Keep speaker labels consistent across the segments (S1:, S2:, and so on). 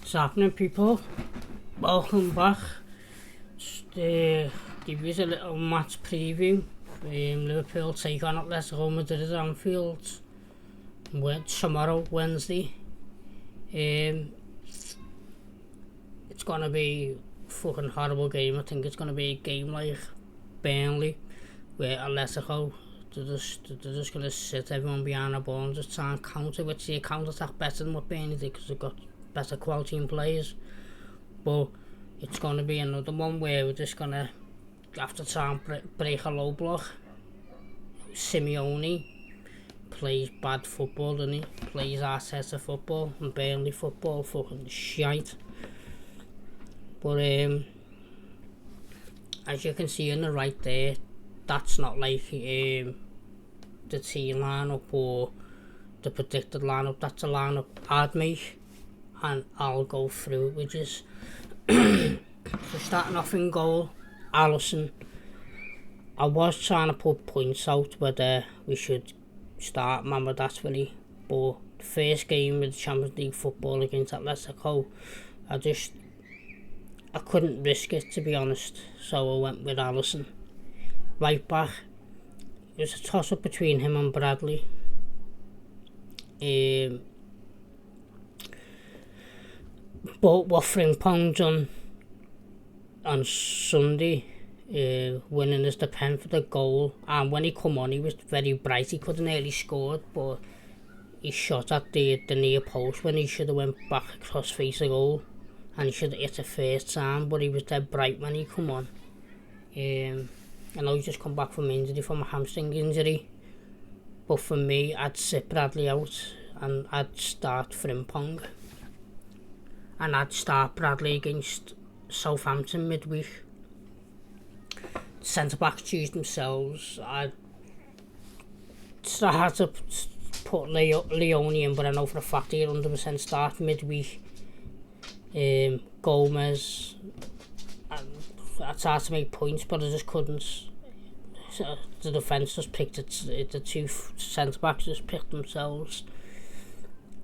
S1: What's happening, people? Welcome back. Give you a little match preview. Liverpool take on A.Madrid at Anfield tomorrow, Wednesday. It's gonna be a fucking horrible game. I think it's gonna be a game like Burnley, where Atletico they're just gonna sit everyone behind the ball and just try and counter, which they counter attack better than what Burnley did because they've got better quality in players. But it's gonna be another one where we're just gonna have to try and break a low block. Simeone plays bad football, doesn't he? Plays Arteta football, and Burnley football fucking shite. But as you can see on the right there, that's not like the team lineup or the predicted lineup. That's a lineup I'd make, and I'll go through it, which is so starting off in goal, Alisson. I was trying to put points out whether we should start Mamardashvili, but the first game with the Champions League football against Atletico, I couldn't risk it, to be honest, so I went with Alisson. Right back, it was a toss up between him and Bradley. But what Frimpong done on Sunday, winning us the pen for the goal, and when he come on he was very bright. He could have nearly scored, but he shot at the near post when he should have went back across face of goal, and he should have hit it first time, but he was dead bright when he come on. I know he's just come back from injury, from a hamstring injury, but for me I'd sit Bradley out and I'd start Frimpong, and I'd start Bradley against Southampton midweek. Centre backs choose themselves. I'd start to put Leone in, but I know for a fact he'll 100% start midweek. Gomez, I tried to make points, but I just couldn't. So the defence just picked it. The two centre backs just picked themselves.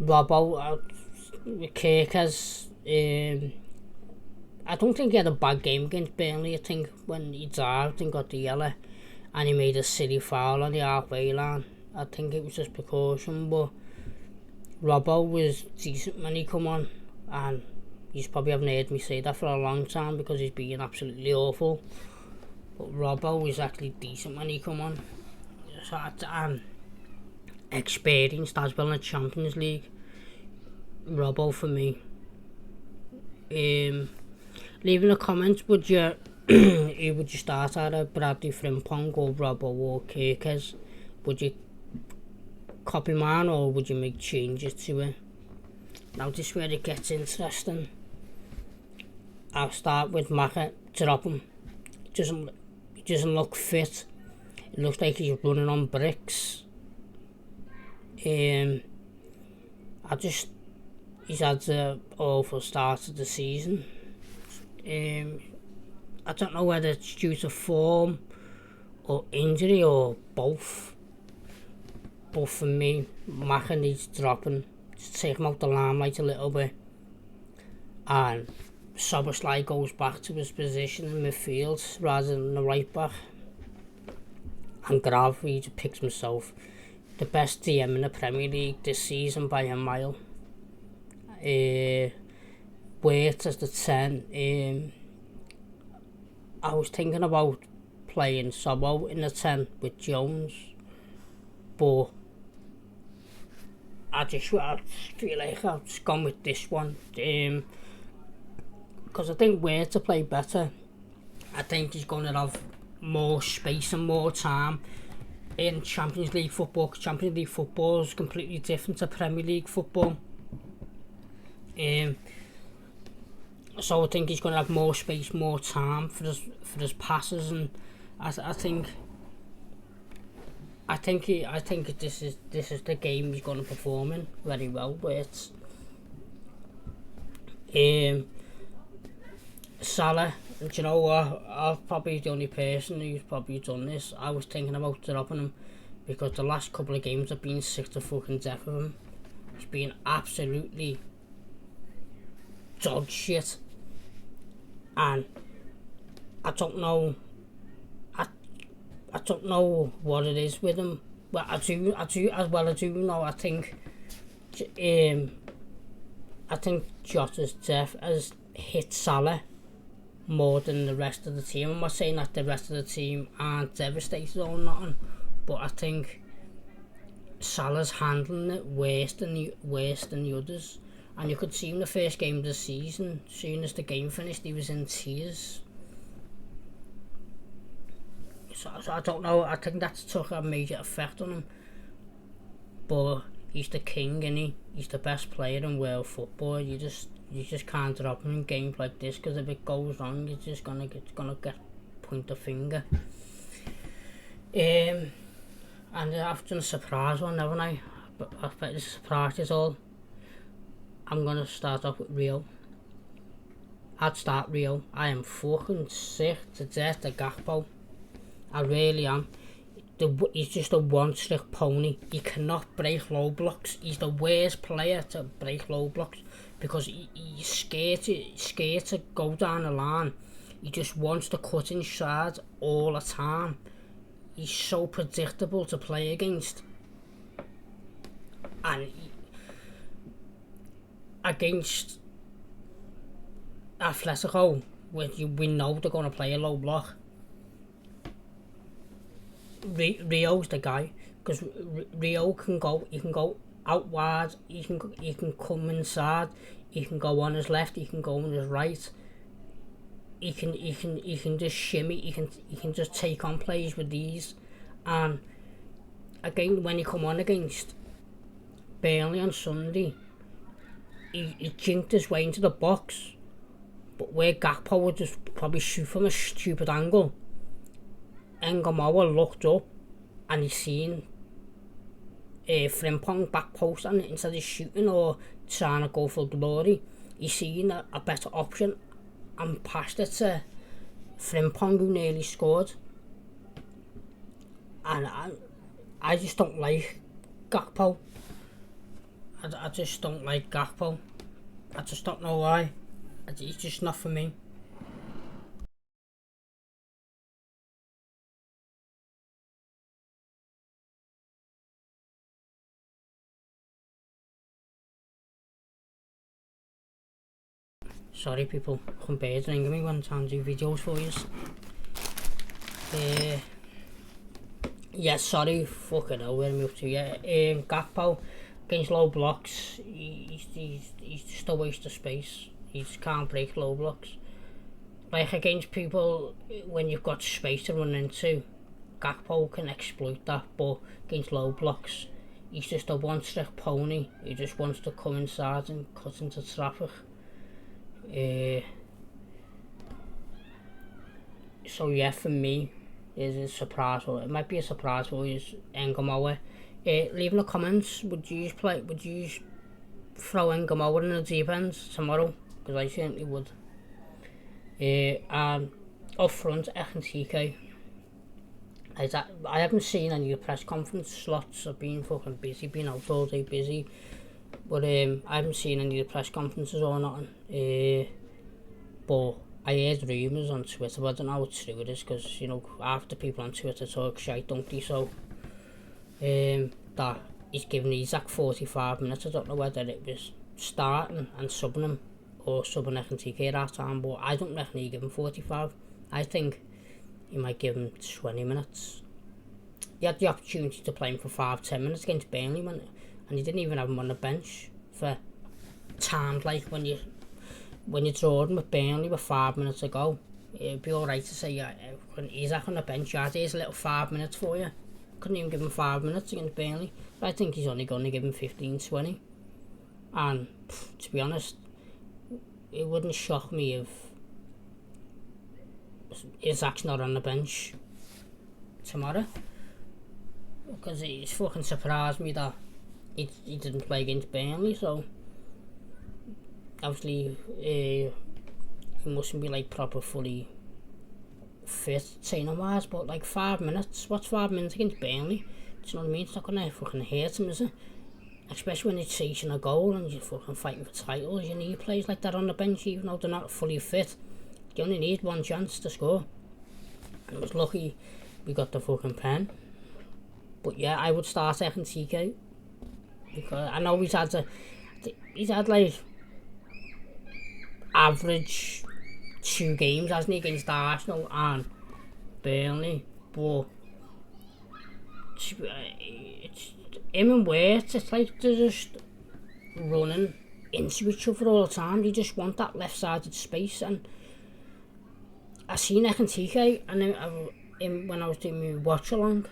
S1: Robbo, Kirkers. I don't think he had a bad game against Burnley. I think when he dived and got the yellow, and he made a silly foul on the halfway line, I think it was just precaution. But Robbo was decent when he come on, and you probably haven't heard me say that for a long time because he's been absolutely awful. But Robbo was actually decent when he come on. So experienced as well in the Champions League. Robbo for me. Leaving a comment, would you start either Bradley, Frimpong or Robbo or Kirkers? Would you copy mine or would you make changes to it? Now this is where it gets interesting. I'll start with Maka. Drop him. He doesn't look fit. It looks like he's running on bricks. He's had an awful start to the season. I don't know whether it's due to form or injury or both, but for me, Maka needs dropping. Just take him out the limelight a little bit, and Szoboszlai goes back to his position in midfield rather than the right back, and Grav, he just picks himself. The best DM in the Premier League this season by a mile. Wait as the 10. I was thinking about playing Sobo in the 10 with Jones, but I feel like I've just gone with this one. Because I think Wait to play better. I think he's going to have more space and more time in Champions League football. Because Champions League football is completely different to Premier League football. So I think he's going to have more space, more time for his passes, and I think this is the game he's going to perform in very well. But Salah, do you know what? I'm probably the only person who's probably done this. I was thinking about dropping him because the last couple of games I've been sick to fucking death of him. He's been absolutely dog shit, and I don't know. I don't know what it is with him. Well, I do know. I think Jota's death has hit Salah more than the rest of the team. I'm not saying that the rest of the team aren't devastated or nothing, but I think Salah's handling it worse than the others. And you could see in the first game of the season, as soon as the game finished, he was in tears. So I don't know. I think that's took a major effect on him. But he's the king, innit? He's the best player in world football. You just can't drop him in games like this, because if it goes wrong, you're just gonna get point the finger. And I've done a surprise one, haven't I? But I bet it's a surprise is all. I'm gonna start off with Rio. I'd start Rio. I am fucking sick to death of Gakpo. I really am. He's just a one-trick pony. He cannot break low blocks. He's the worst player to break low blocks, because he's scared to go down the line. He just wants to cut inside all the time. He's so predictable to play against. And against Atletico, we know they're going to play a low block. Rio's the guy, because Rio can go. He can go out wide. He can come inside. He can go on his left. He can go on his right. He can just shimmy. He can just take on plays with these. And again, when he come on against Burnley on Sunday, he jinked his way into the box, but where Gakpo would just probably shoot from a stupid angle, Ngomoa looked up and he seen Frimpong back post, and instead of shooting or trying to go for glory, he seen a better option and passed it to Frimpong, who nearly scored. And I just don't like Gakpo. I just don't like Gakpo. I just don't know why. He's just not for me. Sorry people, some birds ringing me when I'm trying to do videos for you. Yeah, sorry, fucking hell, where am I up to? Yeah, Gakpo, against low blocks, he's just a waste of space. He just can't break low blocks. Like against people, when you've got space to run into, Gakpo can exploit that, but against low blocks, he's just a one-trick pony. He just wants to come inside and cut into traffic. So yeah, for me, is a surprise, or it might be a surprise for you, Ngomoa. Leave in the comments, would you throw Ngomoa in the deep end tomorrow? Because I certainly would. And up front, Ekitike. I haven't seen any of the press conference slots. I've been fucking busy, been out all day busy. But I haven't seen any of the press conferences or nothing. But I heard rumours on Twitter, but I don't know how true it is, because, you know, half the people on Twitter talk shite, don't they? So, that he's given Isaac 45 minutes. I don't know whether it was starting and subbing him, or subbing Ekitike at that time, but I don't reckon he give him 45. I think he might give him 20 minutes. He had the opportunity to play him for 5-10 minutes against Burnley, and he didn't even have him on the bench for times like when you draw him with Burnley with 5 minutes to go. It'd be alright to say, yeah, when Isaac on the bench, yeah, here's a little 5 minutes for you. Couldn't even give him 5 minutes against Burnley. But I think he's only going to give him 15-20. And to be honest, it wouldn't shock me if Isaac's not on the bench tomorrow, because it's fucking surprised me that he didn't play against Burnley. So obviously he mustn't be like proper fully fit training wise, but like 5 minutes, what's 5 minutes against Burnley? Do you know what I mean? It's not gonna fucking hurt him, is it? especially when it's chasing a goal and you're fucking fighting for titles. You need players like that on the bench, even though they're not fully fit. You only need one chance to score. And it was lucky we got the fucking pen. But yeah, I would start TK, because I know he's had like average 2 games, hasn't he, against Arsenal and Burnley, but it's him and Wirtz, it's like they're just running into each other all the time. They just want that left-sided space, and I seen TK, and then when I was doing my watch along,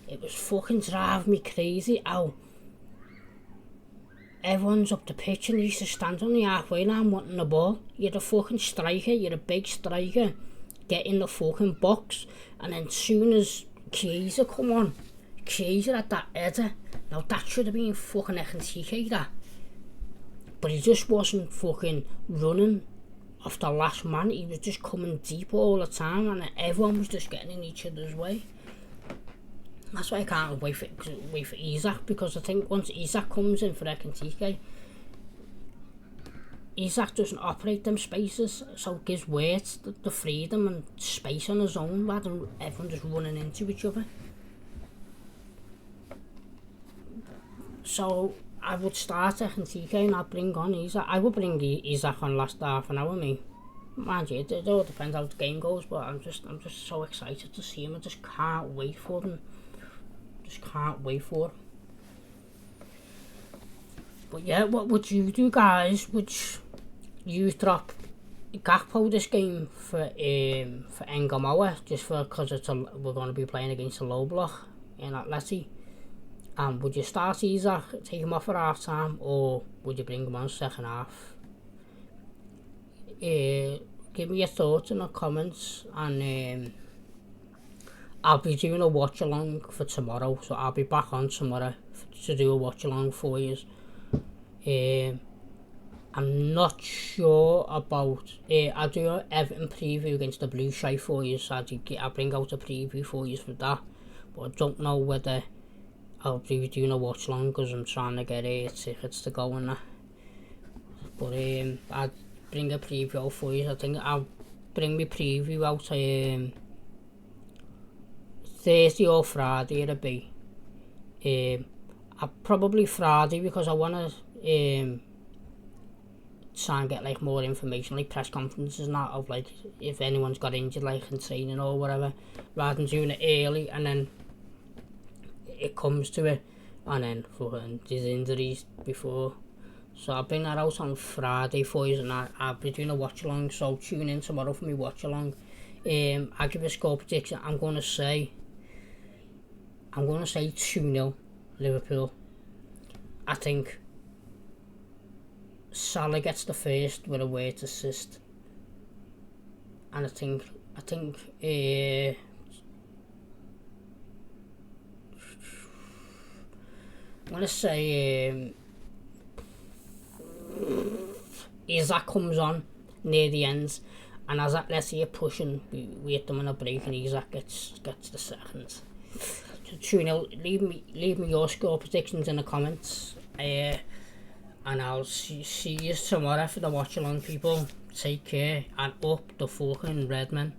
S1: it was fucking driving me crazy how everyone's up the pitch and you used to stand on the halfway line wanting the ball. You're a fucking striker, you're a big striker, get in the fucking box, and then soon as Chiesa come on, Chiesa had that header. Now that should have been fucking TK, that. But he just wasn't fucking running off the last man. He was just coming deep all the time, and everyone was just getting in each other's way. That's why I can't wait for Isak, because I think once Isak comes in for TK, Isak doesn't operate them spaces, so it gives Wirtz the freedom and space on his own rather than everyone just running into each other. So I would start TK and I'd bring on Isak. I would bring Isak on last half an hour, me. Mind you, it all depends how the game goes, but I'm just so excited to see him. I just can't wait for them. But yeah, what would you do, guys? Would you drop Gakpo this game for Engamoa, just because we're going to be playing against a low block in Atleti? And would you start Isak, take him off at half time, or would you bring him on second half? Give me your thoughts in the comments, and I'll be doing a watch along for tomorrow, so I'll be back on tomorrow to do a watch along for you. I'm not sure about I'll do an Everton preview against the Blue Shy for you, so I'll bring out a preview for you for that, but I don't know whether I'll be doing a watch along because I'm trying to get tickets to go and that. But I'll bring a preview out for you. I think I'll bring my preview out Thursday or Friday it'll be. I'll probably Friday, because I want to try and get like more information, like press conferences and that, of like if anyone's got injured like in training or whatever, rather than doing it early and then it comes to it and then fucking there's injuries before. So I'll bring that out on Friday for you, and I'll be doing a watch along, so tune in tomorrow for me watch along. I'll give a score prediction. I'm gonna say 2-0 Liverpool. I think Salah gets the first with a Wirtz assist, and I think I'm gonna say Isak comes on near the end, and as let's see it pushing, we hit them on a break, and Isak gets the second. So 2-0. Leave me your score predictions in the comments, and I'll see you tomorrow for the watch along, people. Take care, and up the fucking Redmen.